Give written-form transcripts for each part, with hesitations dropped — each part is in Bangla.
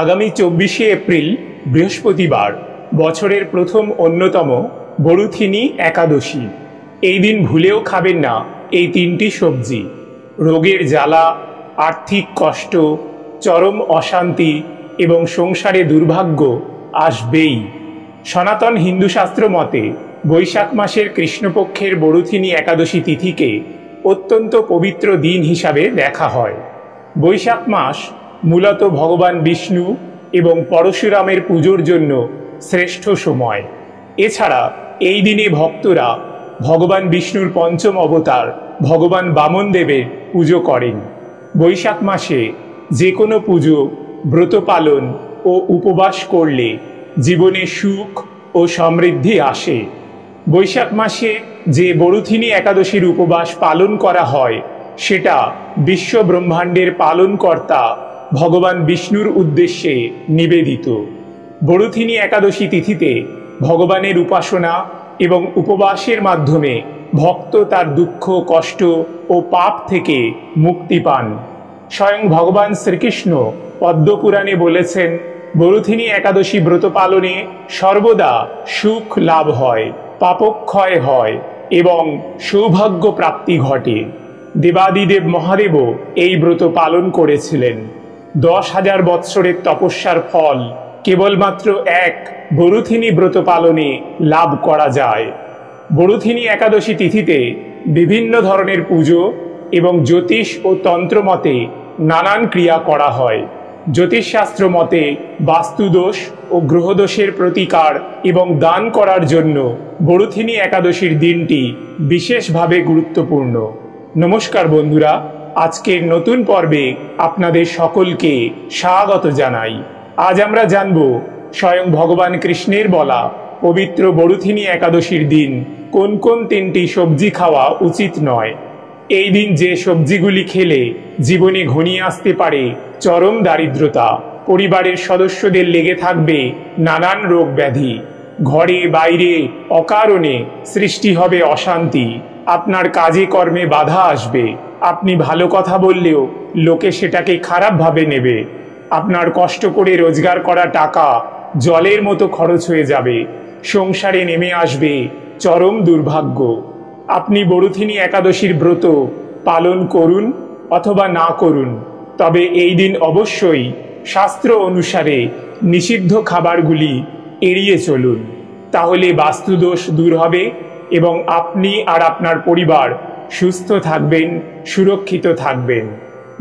আগামী 24শে এপ্রিল বৃহস্পতিবার বছরের প্রথম অন্যতম বরুথিনী একাদশী। এই দিন ভুলেও খাবেন না এই তিনটি সবজি। রোগের জ্বালা, আর্থিক কষ্ট, চরম অশান্তি এবং সংসারে দুর্ভাগ্য আসবেই। সনাতন হিন্দু শাস্ত্র মতে বৈশাখ মাসের কৃষ্ণপক্ষের বরুথিনী একাদশী তিথিকে অত্যন্ত পবিত্র দিন হিসাবে দেখা হয়। বৈশাখ মাস মূলত ভগবান বিষ্ণু এবং পরশুরামের পুজোর জন্য শ্রেষ্ঠ সময়। এছাড়া এই দিনে ভক্তরা ভগবান বিষ্ণুর পঞ্চম অবতার ভগবান বামন দেবের পুজো করেন। বৈশাখ মাসে যে কোনো পুজো, ব্রত পালন ও উপবাস করলে জীবনে সুখ ও সমৃদ্ধি আসে। বৈশাখ মাসে যে বরুথিনী একাদশীর উপবাস পালন করা হয় সেটা বিশ্ব ব্রহ্মাণ্ডের পালনকর্তা ভগবান বিষ্ণুর উদ্দেশ্যে নিবেদিত। বরুথিনী একাদশী তিথিতে ভগবানের উপাসনা এবং উপবাসের মাধ্যমে ভক্ত তার দুঃখ, কষ্ট ও পাপ থেকে মুক্তি পান। স্বয়ং ভগবান শ্রীকৃষ্ণ পদ্মপুরাণে বলেছেন, বরুথিনী একাদশী ব্রত পালনে সর্বদা সুখ লাভ হয়, পাপক্ষয় হয় এবং সৌভাগ্য প্রাপ্তি ঘটে। দেবাদিদেব মহাদেবও এই ব্রত পালন করেছিলেন। 10,000 বৎসরের তপস্যার ফল কেবলমাত্র এক বরুথিনী ব্রত পালনে লাভ করা যায়। বরুথিনী একাদশী তিথিতে বিভিন্ন ধরনের পুজো এবং জ্যোতিষ ও তন্ত্র মতে নানান ক্রিয়া করা হয়। জ্যোতিষশাস্ত্র মতে বাস্তুদোষ ও গ্রহদোষের প্রতিকার এবং দান করার জন্য বরুথিনী একাদশীর দিনটি বিশেষভাবে গুরুত্বপূর্ণ। নমস্কার বন্ধুরা, আজকের নতুন পর্বে আপনাদের সকলকে স্বাগত জানাই। আজ আমরা জানব স্বয়ং ভগবান কৃষ্ণের বলা পবিত্র বরুথিনী একাদশীর দিন কোন কোন তিনটি সবজি খাওয়া উচিত নয়। এই দিন যে সবজিগুলি খেলে জীবনে ঘনিয়ে আসতে পারে চরম দারিদ্রতা, পরিবারের সদস্যদের লেগে থাকবে নানান রোগ ব্যাধি, ঘরে বাইরে অকারণে সৃষ্টি হবে অশান্তি, আপনার কাজে কর্মে বাধা আসবে, আপনি ভালো কথা বললেও লোকে সেটাকে খারাপভাবে নেবে, আপনার কষ্ট করে রোজগার করা টাকা জলের মতো খরচ হয়ে যাবে, সংসারে নেমে আসবে চরম দুর্ভাগ্য। আপনি বরুথিনী একাদশীর ব্রত পালন করুন অথবা না করুন, তবে এই দিন অবশ্যই শাস্ত্র অনুসারে নিষিদ্ধ খাবারগুলি এড়িয়ে চলুন। তাহলে বাস্তুদোষ দূর হবে এবং আপনি আর আপনার পরিবার সুস্থ থাকবেন, সুরক্ষিত থাকবেন।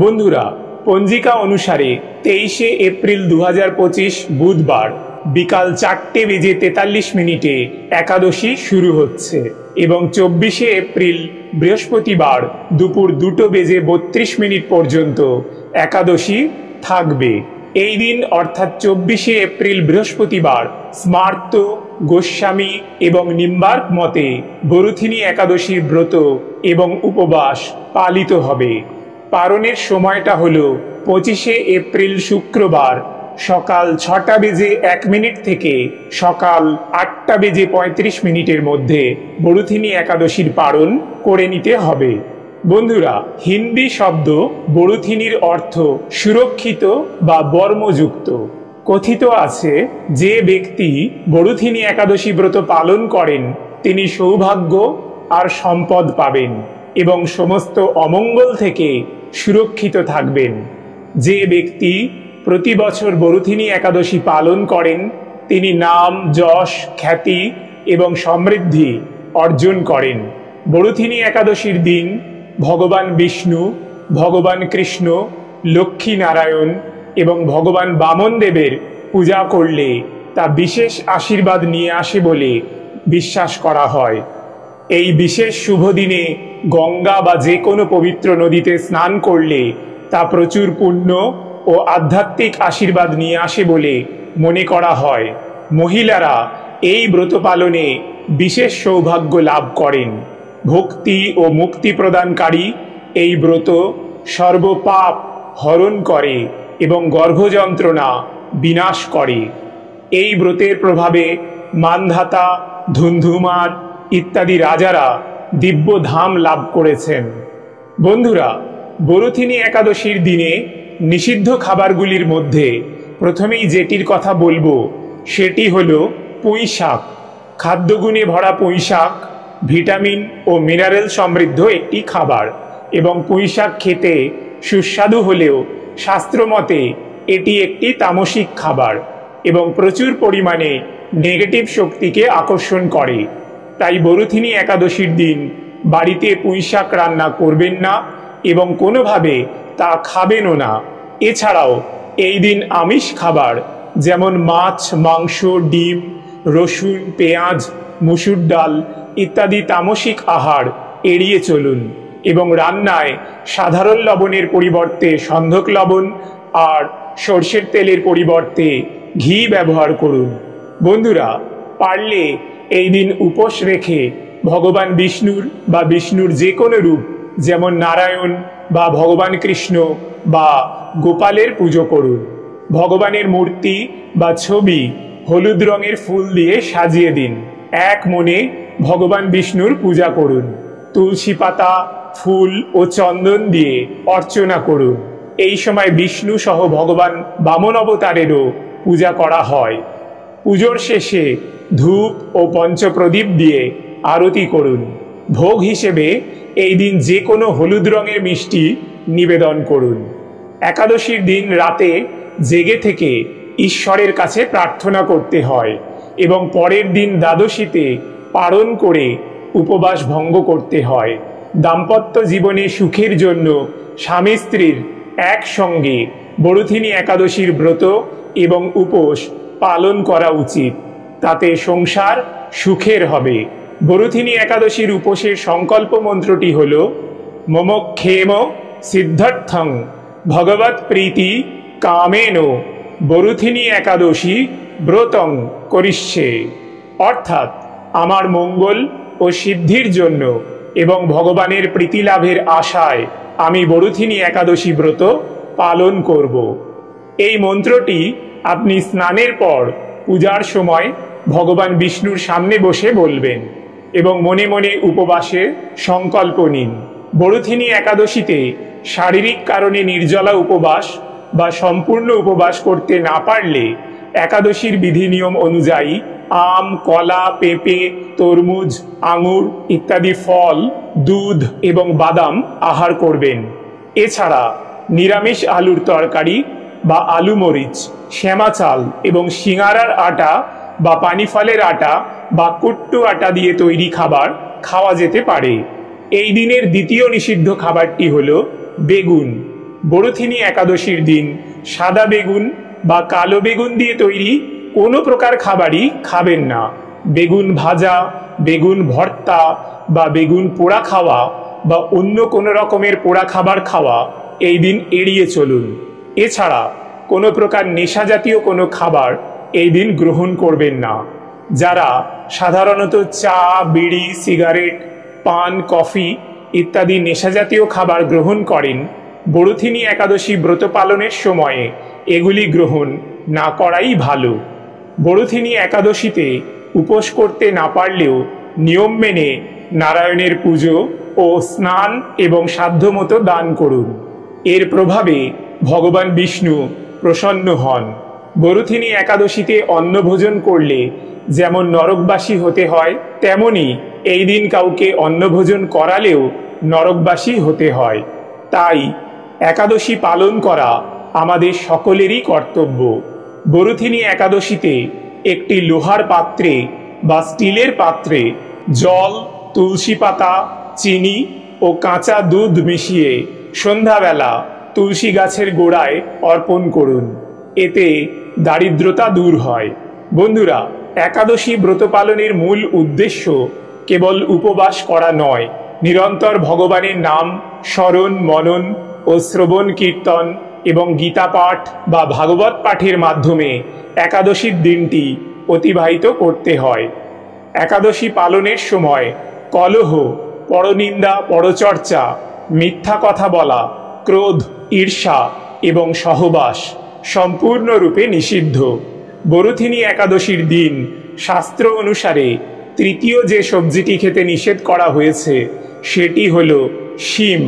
বন্ধুরা, পঞ্জিকা অনুসারে 23শে এপ্রিল 2025 বুধবার বিকাল 4:43 একাদশী শুরু হচ্ছে এবং 24শে এপ্রিল বৃহস্পতিবার দুপুর 2:32 পর্যন্ত একাদশী থাকবে। এই দিন অর্থাৎ 24শে এপ্রিল বৃহস্পতিবার স্মার্ত, গোস্বামী এবং নিম্বার্ক মতে বরুথিনী একাদশীর ব্রত এবং উপবাস পালিত হবে। পালনের সময়টা হল 25শে এপ্রিল শুক্রবার সকাল 6:01 থেকে সকাল 8:35 মধ্যে বরুথিনী একাদশীর পালন করে নিতে হবে। বন্ধুরা, হিন্দি শব্দ বরুথিনীর অর্থ সুরক্ষিত বা বর্মযুক্ত। কথিত আছে যে ব্যক্তি বরুথিনী একাদশী ব্রত পালন করেন তিনি সৌভাগ্য আর সম্পদ পাবেন এবং সমস্ত অমঙ্গল থেকে সুরক্ষিত থাকবেন। যে ব্যক্তি প্রতি বছর বরুথিনী একাদশী পালন করেন তিনি নাম, যশ, খ্যাতি এবং সমৃদ্ধি অর্জন করেন। বরুথিনী একাদশীর দিন ভগবান বিষ্ণু, ভগবান কৃষ্ণ, লক্ষ্মী নারায়ণ এবং ভগবান বামন দেবের পূজা করলে তা বিশেষ আশীর্বাদ নিয়ে আসে বলে বিশ্বাস করা হয়। এই বিশেষ শুভ দিনে গঙ্গা বা যে কোনো পবিত্র নদীতে স্নান করলে তা প্রচুর পুণ্য ও আধ্যাত্মিক আশীর্বাদ নিয়ে আসে বলে মনে করা হয়। মহিলারা এই ব্রত পালনে বিশেষ সৌভাগ্য লাভ করেন। ভক্তি ও মুক্তি প্রদানকারী এই ব্রত সর্বপাপ হরণ করে এবং গর্ভযন্ত্রণা বিনাশ করে। এই ব্রতের প্রভাবে মান্ধাতা, ধুন্ধুমার ইত্যাদি রাজারা দিব্য ধাম লাভ করেছেন। বন্ধুরা, বরুথিনী একাদশীর দিনে নিষিদ্ধ খাবারগুলির মধ্যে প্রথমেই যেটির কথা বলবো সেটি হলো পুঁই শাক। খাদ্যগুণে ভরা পুঁই শাক ভিটামিন ও মিনারেল সমৃদ্ধ একটি খাবার এবং পুঁই শাক খেতে সুস্বাদু হলেও শাস্ত্রমতে এটি একটি তামসিক খাবার এবং প্রচুর পরিমাণে নেগেটিভ শক্তিকে আকর্ষণ করে। তাই বরুথিনী একাদশীর দিন বাড়িতে পুঁই শাক রান্না করবেন না এবং কোনোভাবে তা খাবেনও না। এছাড়াও এই দিন আমিষ খাবার যেমন মাছ, মাংস, ডিম, রসুন, পেঁয়াজ, মুসুর ডাল ইত্যাদি তামসিক আহার এড়িয়ে চলুন এবং রান্নায় সাধারণ লবণের পরিবর্তে সন্ধক লবণ আর সর্ষের তেলের পরিবর্তে ঘি ব্যবহার করুন। বন্ধুরা, পারলে এই দিন উপোস রেখে ভগবান বিষ্ণুর বা বিষ্ণুর যে কোনো রূপ যেমন নারায়ণ বা ভগবান কৃষ্ণ বা গোপালের পুজো করুন। ভগবানের মূর্তি বা ছবি হলুদ রঙের ফুল দিয়ে সাজিয়ে দিন। এক মনে ভগবান বিষ্ণুর পূজা করুন। তুলসী পাতা, ফুল ও চন্দন দিয়ে অর্চনা করুন। এই সময় বিষ্ণু সহ ভগবান বামন অবতারেরও পূজা করা হয়। পুজোর শেষে ধূপ ও পঞ্চপ্রদীপ দিয়ে আরতি করুন। ভোগ হিসেবে এই দিন যে কোনো হলুদ রঙের মিষ্টি নিবেদন করুন। একাদশীর দিন রাতে জেগে থেকে ঈশ্বরের কাছে প্রার্থনা করতে হয় এবং পরের দিন দ্বাদশীতে পারণ করে উপবাস ভঙ্গ করতে হয়। দাম্পত্য জীবনে সুখের জন্য স্বামী স্ত্রীর একসঙ্গে বরুথিনী একাদশীর ব্রত এবং উপোস পালন করা উচিত। তাতে সংসার সুখের হবে। বরুথিনী একাদশীর উপোসের সংকল্প মন্ত্রটি হল মমক্ষেম সিদ্ধার্থং ভগবৎ প্রীতি কামেন বরুথিনী একাদশী ব্রতং করিষ্যে। অর্থাৎ আমার মঙ্গল ও সিদ্ধির জন্য এবং ভগবানের প্রীতি লাভের আশায় আমি বরুথিনী একাদশী ব্রত পালন করব। এই মন্ত্রটি আপনি স্নানের পর পূজার সময় ভগবান বিষ্ণুর সামনে বসে বলবেন এবং মনে মনে উপবাসের সংকল্প নিন। বরুথিনী একাদশীতে শারীরিক কারণে নির্জলা উপবাস বা সম্পূর্ণ উপবাস করতে না পারলে একাদশীর বিধি নিয়ম অনুযায়ী আম, কলা, পেঁপে, তরমুজ, আঙুর ইত্যাদি ফল, দুধ এবং বাদাম আহার করবেন। এছাড়া নিরামিষ আলুর তরকারি বা আলু মরিচ, শ্যামা চাল এবং সিঙারার আটা বা পানি ফলের আটা বা কুট্টু আটা দিয়ে তৈরি খাবার খাওয়া যেতে পারে। এই দিনের দ্বিতীয় নিষিদ্ধ খাবারটি হল বেগুন। বরুথিনী একাদশীর দিন সাদা বেগুন বা কালো বেগুন দিয়ে তৈরি কোনো প্রকার খাবারই খাবেন না। বেগুন ভাজা, বেগুন ভর্তা বা বেগুন পোড়া খাওয়া বা অন্য কোনো রকমের পোড়া খাবার খাওয়া এই দিন এড়িয়ে চলুন। এছাড়া কোনো প্রকার নেশা জাতীয় কোনো খাবার এই দিন গ্রহণ করবেন না। যারা সাধারণত চা, বিড়ি, সিগারেট, পান, কফি ইত্যাদি নেশাজাতীয় খাবার গ্রহণ করেন, বরুথিনী একাদশী ব্রত পালনের সময়ে এগুলি গ্রহণ না করাই ভালো। বরুথিনী একাদশীতে উপোস করতে না পারলেও নিয়ম মেনে নারায়ণের পুজো ও স্নান এবং সাধ্যমতো দান করুন। এর প্রভাবে ভগবান বিষ্ণু প্রসন্ন হন। বরুথিনী একাদশীতে অন্নভোজন করলে যেমন নরকবাসী হতে হয়, তেমনি এই দিন কাউকে অন্নভোজন করালেও নরকবাসী হতে হয়। তাই একাদশী পালন করা আমাদের সকলেরই কর্তব্য। বরুথিনী একাদশীতে একটি লোহার পাত্রে বা স্টিলের পাত্রে জল, তুলসী পাতা, চিনি ও কাঁচা দুধ মিশিয়ে সন্ধ্যাবেলা তুলসী গাছের গোড়ায় অর্পণ করুন। এতে দারিদ্রতা দূর হয়। বন্ধুরা, একাদশী ব্রত পালনের মূল উদ্দেশ্য কেবল উপবাস করা নয়, নিরন্তর ভগবানের নাম স্মরণ, মনন ও শ্রবণ কীর্তন এবং গীতা পাঠ বা ভাগবত পাঠের মাধ্যমে একাদশীর দিনটি অতিবাহিত করতে হয়। একাদশী পালনের সময় কলহ, পরনিন্দা, পরচর্চা, মিথ্যা কথা বলা, ক্রোধ, ঈর্ষা এবং সহবাস সম্পূর্ণরূপে নিষিদ্ধ। বরুথিনী একাদশীর দিন শাস্ত্র অনুসারে তৃতীয় যে সবজিটি খেতে নিষেধ করা হয়েছে সেটি হল শিম।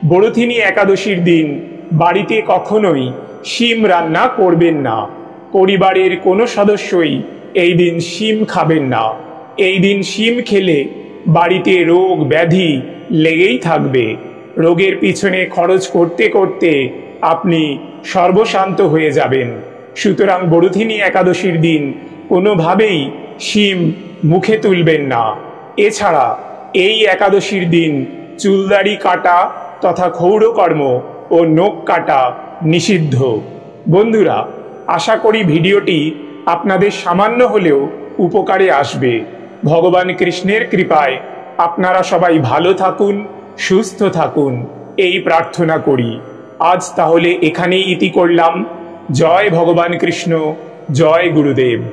বরুথিনী একাদশীর দিন বাড়িতে কখনোই শিম রান্না করবেন না। পরিবারের কোনো সদস্যই এই দিন শিম খাবেন না। এই দিন শিম খেলে বাড়িতে রোগ ব্যাধি লেগেই থাকবে। রোগের পিছনে খরচ করতে করতে আপনি সর্বশান্ত হয়ে যাবেন। সুতরাং বরুথিনী একাদশীর দিন কোনোভাবেই শিম মুখে তুলবেন না। এছাড়া এই একাদশীর দিন চুলদাড়ি কাটা তথা ক্ষৌরকর্ম ও নখ কাটা নিষিদ্ধ। বন্ধুরা, আশা করি ভিডিওটি আপনাদের সামান্য হলেও উপকারে আসবে। ভগবান কৃষ্ণের কৃপায় আপনারা সবাই ভালো থাকুন, সুস্থ থাকুন, এই প্রার্থনা করি। আজ তাহলে এখানেই ইতি করলাম। জয় ভগবান কৃষ্ণ, জয় গুরুদেব।